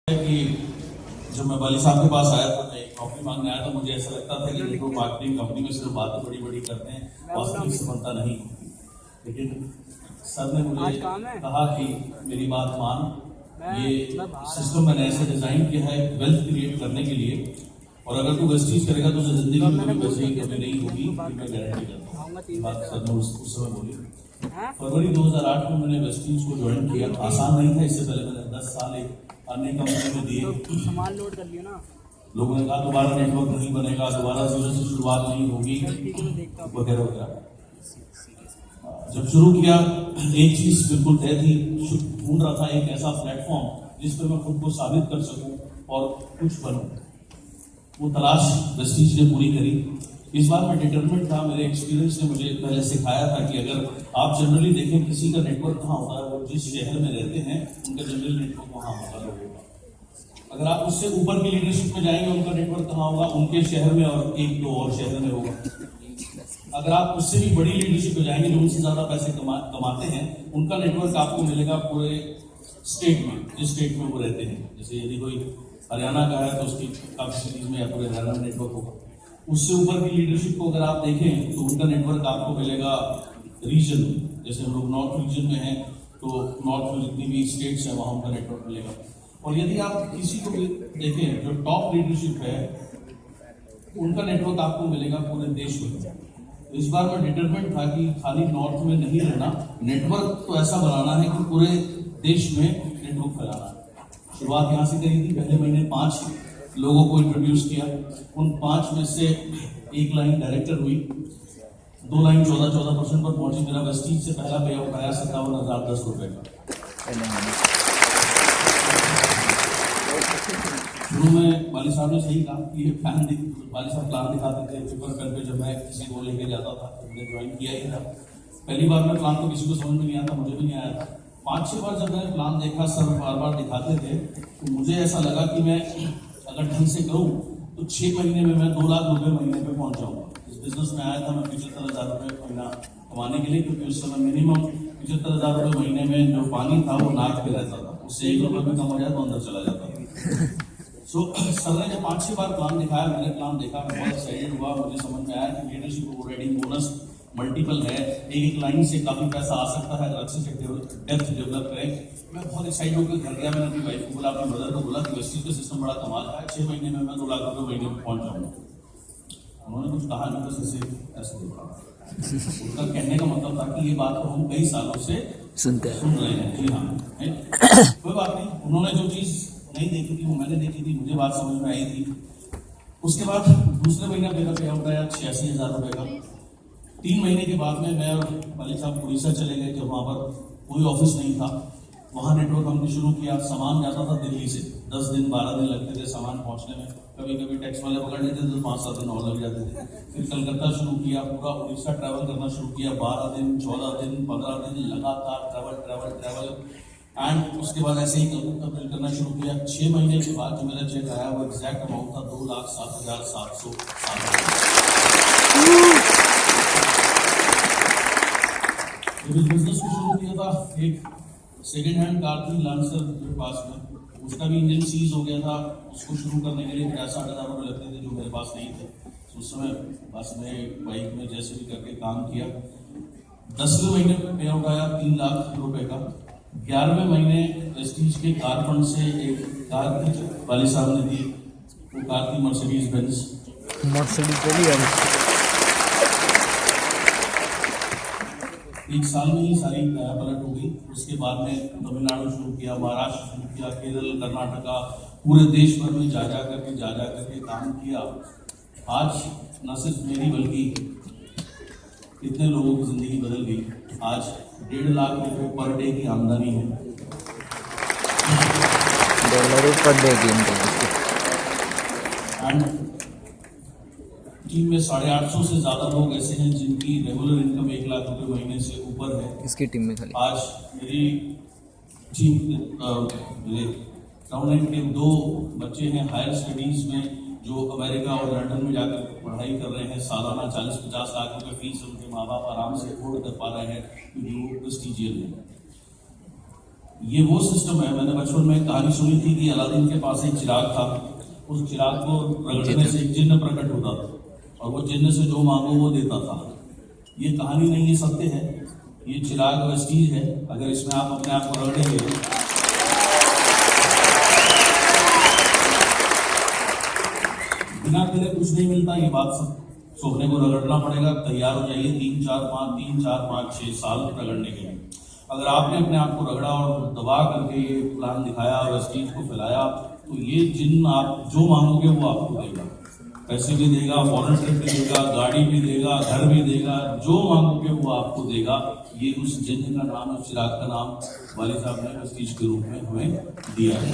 कि जब मैं वाली साहब के पास आया था, मैं एक नौकरी मांगने आया था, मुझे ऐसा लगता था कि देखो मार्केटिंग कंपनी में सिर्फ बातें बड़ी बड़ी करते हैं, वास्तविक सफलता नहीं। लेकिन सर ने मुझे कहा कि मेरी बात मान, ये सिस्टम मैंने ऐसे डिजाइन किया है वेल्थ क्रिएट करने के लिए, और अगर तू वेस्टीज करेगा तो जिंदगी में कभी वैसे ही कभी नहीं होगी, मैं गारंटी करता हूँ। बात सर ने उस समय बोली। फरवरी 2008 में मैंने वेस्टीज को ज्वाइन किया। आसान नहीं था, इससे पहले मैंने 10 साल एक अन्य कंपनी में दिए। सामान लोड कर लिया ना, लोगों ने कहा दोबारा नेटवर्क नहीं बनेगा, दोबारा जीरो से शुरुआत नहीं होगी वगैरह वगैरह। जब शुरू किया एक चीज बिल्कुल तय थी, ढूंढ रहा था एक ऐसा प्लेटफॉर्म जिस पर मैं खुद को साबित कर सकूं और कुछ बनूं। वो तलाश वेस्टीज ने पूरी करी। इस बार मैं डिटरमिनेट था। मेरे एक्सपीरियंस ने मुझे पहले सिखाया था कि अगर आप जनरली देखें किसी का नेटवर्क कहाँ होता है, वो जिस शहर में रहते हैं उनका जनरल नेटवर्क वहाँ होता है। अगर आप उससे ऊपर की लीडरशिप में जाएंगे, उनका नेटवर्क कहाँ होगा, उनके शहर में और एक दो और शहर में होगा। अगर आप उससे भी बड़ी लीडरशिप में जाएंगे, जो उनसे ज्यादा पैसे कमाते हैं, उनका नेटवर्क आपको मिलेगा पूरे स्टेट में, जिस स्टेट में वो रहते हैं। जैसे यदि कोई हरियाणा का है तो उसकी काफी सिटीज में या पूरे हरियाणा में नेटवर्क होगा। उससे ऊपर की लीडरशिप को अगर आप देखें तो उनका नेटवर्क आपको मिलेगा रीजन। जैसे हम लोग नॉर्थ रीजन में हैं तो नॉर्थ में जितनी भी स्टेट्स हैं वहां उनका नेटवर्क मिलेगा। और यदि आप किसी को भी देखें जो टॉप लीडरशिप है, उनका नेटवर्क आपको मिलेगा पूरे देश में। इस बार मैं डिटरमिनेट था कि खाली नॉर्थ में नहीं रहना, नेटवर्क तो ऐसा बनाना है कि पूरे देश में नेटवर्क फैलाना है। शुरुआत यहाँ से करी थी। पहले महीने 5 लोगों को इंट्रोड्यूस किया। उन 5 में से एक लाइन डायरेक्टर हुई, 2 लाइन 14% पर पहुंची। मेरा वेस्टीज से पहला पे आउट आया 57,010 रुपए का। शुरू में वाली साहब ने सही कहा कि ये प्लान वाली साहब प्लान दिखाते थे पेपर पेन पे। जब मैं किसी को लेके जाता था तो मैंने ज्वाइन किया ही था। पहली बार में प्लान तो किसी को समझ में नहीं आता, मुझे भी नहीं आया था। 5-6 बार जब मैंने प्लान देखा, सर बार बार दिखाते थे, तो मुझे ऐसा लगा कि मैं अगर ढंग से करूं तो 6 महीने में मैं 2 लाख रुपए महीने पे पहुंच जाऊंगा। इस बिजनेस में आया था मैं 75,000 रुपए महीना कमाने के लिए, क्योंकि उस समय मिनिमम 75,000 रुपए महीने में जो पानी था वो नाक पे रहता था। उससे 1 रुपए भी कम हो जाए तो अंदर चला जाता था। सर ने जब 5-6 बार प्लान दिखाया, मैंने प्लान देखा, मैं बहुत एक्साइटेड हुआ। मुझे समझ में आया कि लीडरशिप रेटिंग बोनस मल्टीपल है, एक लाइन से काफी पैसा आ सकता है, अच्छे से डेप्थ डेवलप करें। मैं बहुत एक्साइटेड होकर घर गया। मैंने अपनी वाइफ को बोला, अपनी मदर को बोला कि वेस्टीज का सिस्टम बड़ा कमाल है, 6 महीने में मैं 2 लाख रुपए महीने में पहुंच जाऊंगा। उन्होंने कुछ कहा नहीं, बस ऐसे उनका कहने का मतलब था कि ये बात तो हम कई सालों से सुन रहे हैं। जी हाँ, कोई बात नहीं। उन्होंने जो चीज नहीं देखी थी वो मैंने देखी थी, मुझे बात समझ में आई थी। उसके बाद दूसरे महीने मेरा पे आउट आया 86,000 रुपए का। 3 महीने के बाद में मैं और वाली साहब उड़ीसा चले गए, जब वहां पर कोई ऑफिस नहीं था। वहां नेटवर्क हमने शुरू किया। सामान जाता था दिल्ली से, 10 दिन 12 दिन लगते थे सामान पहुंचने में। कभी कभी टैक्स वाले पकड़ लेते थे तो 5-7 दिन और लग जाते थे। फिर कलकत्ता शुरू किया, पूरा उड़ीसा ट्रैवल करना शुरू किया। 12 दिन 14 दिन 15 दिन लगातार ट्रैवल एंड उसके बाद ऐसे ही बिल करना शुरू किया। 6 महीने के बाद जो मेरा चेक आया वो एग्जैक्ट अमाउंट था 2,07,707। जब इस बिजनेस को शुरू किया था, एक सेकेंड हैंड कार थी लांसर मेरे पास में, उसका भी इंजन सीज हो गया था। उसको शुरू करने के लिए 50-60,000 रुपये लगते थे, जो मेरे पास नहीं थे। उस समय बस मैं बाइक में जैसे भी करके काम किया। 10वें महीने में पे आउट आया 3 लाख रुपए का। 11वें महीने वेस्टीज के कार फंड से एक कार वाली साहब ने दी। वो कार थी मर्सिडीज बेंज। एक साल में ही सारी पलट हो गई। उसके बाद में तमिलनाडु शुरू किया, महाराष्ट्र शुरू किया, केरल, कर्नाटका, पूरे देश भर में जा जा करके काम किया। आज न सिर्फ मेरी बल्कि कितने लोगों की जिंदगी बदल गई। आज 1.5 लाख रुपए पर डे की आमदनी है। टीम में 850 से ज्यादा लोग ऐसे हैं जिनकी रेगुलर इनकम 1 लाख रुपए महीने से ऊपर है। इसकी टीम में खाली आज मेरी टीम मेरे टाउन के 2 बच्चे हैं हायर स्टडीज में, जो अमेरिका और लंदन में जाकर पढ़ाई कर रहे हैं। सालाना 40-50 लाख रुपए फीस उनके माँ बाप आराम से अफोर्ड कर पा रहे हैं, क्योंकि वो प्रेस्टीजियल है। ये वो सिस्टम है। मैंने बचपन में एक कहानी सुनी थी कि अलादीन के पास एक चिराग था, उस चिराग को रगड़ने से एक जिन्न प्रकट होता था और वो जिन्न से जो मांगो वो देता था। ये कहानी नहीं, ये सत्य है। ये चिराग वेस्टीज है, अगर इसमें आप अपने आप को रगड़ेंगे बिना खेले कुछ नहीं मिलता। ये बात सब सोखने को रगड़ना पड़ेगा, तैयार हो जाइए 3 4 5 6 साल रगड़ने के लिए। अगर आपने अपने आप को रगड़ा और दबा करके ये प्लान दिखाया और वेस्टीज को फैलाया तो ये जिन्न आप जो मांगोगे वो आपको देगा। पैसे भी देगा, फॉरेन ट्रिप भी देगा, गाड़ी भी देगा, घर भी देगा, जो मांगोगे वो आपको देगा। ये उस जिन्न का नाम, उस चिराग का नाम वाली साहब ने वेस्टीज के रूप में हमें दिया है।